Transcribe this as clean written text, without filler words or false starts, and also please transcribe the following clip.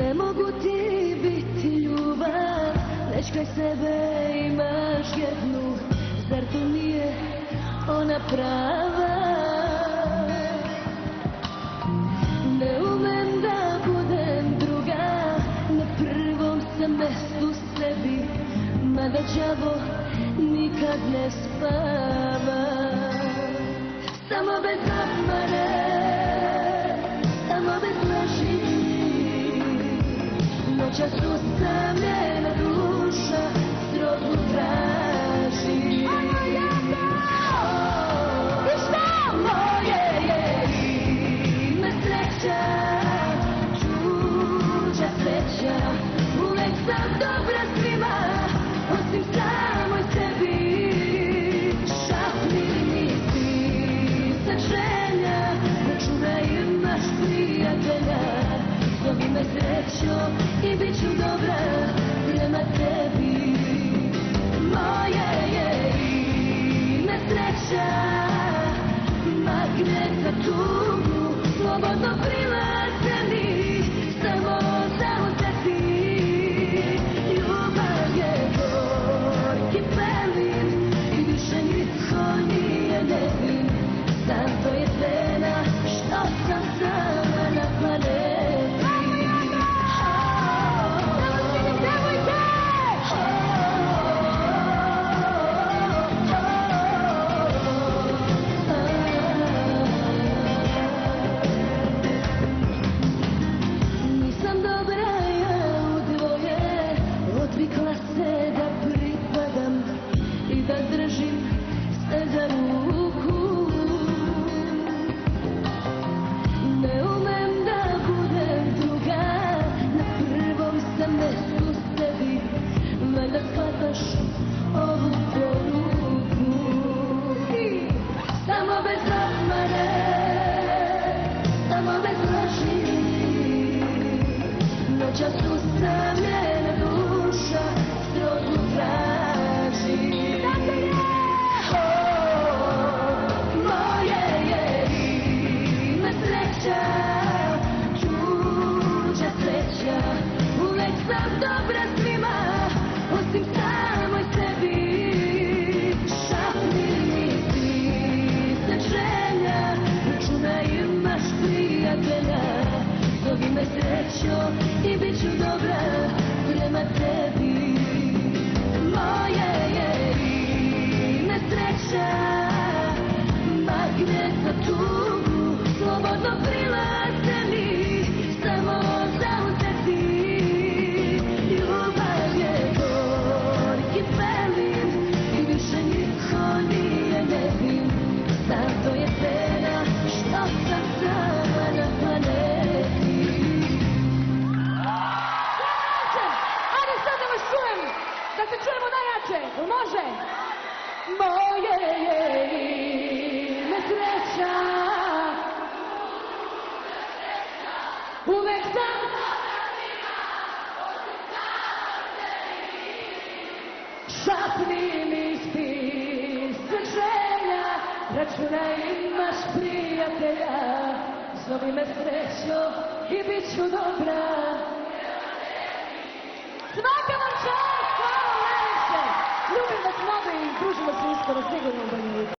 Ne mogu ti biti ljubav, već kraj sebe imaš jednu. Zar to nije ona prava? Ne umem da budem druga, na prvom sam mestu sebi, mada đavo nikad ne spava. Samo bez obmane, samo bez laži, noćas usamljena duša srodu traži. I šta moje je ime sreća, čuđa sreća, uvek sam dobra svima, osim samoj sebi. Šapni misli, sad želja, računaj imaš prijatelja. Zovi me srećo i bit ću dobra prema tebi. Moje je ime sreća, magnet za tugu, slobodno prilaze mi, samo zauzeti. Ljubav je gorki pelin i više nitko nije nevin. Znam to je cena što sam sama na planeti. Odvikla se da pripadam i da držim se za ruku. Ne umem da budem druga, na prvom sam mestu sebi, valjda shvataš ovu poruku. Samo bez obmane, samo bez laži, noćas usamljena duša srodu traži. Moje je ime sreća, čuđa sreća, uvek sam dobra svima, osim samoj sebi. Šapni misli, sad želja, računaj imaš prijatelja. Zovi me srećo i bit ću dobra prema tebi. Moje je ime sreća, magnet za tugu, slobodno prilaze mi, samo zauzeti. Ljubav je gorki pelin i više nitko nije nevin. Znam to je cena što sam sama na planeti. Da se čujemo najjače, može? Moje je ime sreća, uvek sam šapni misli, sve želja, računaj imaš prijatelja. Zovi me srećo i bit ću dobra. Svaka vam čast, hvala vam najviše. Ljubim vas mnogo i družimo se uskoro sigurno u Banji Luci.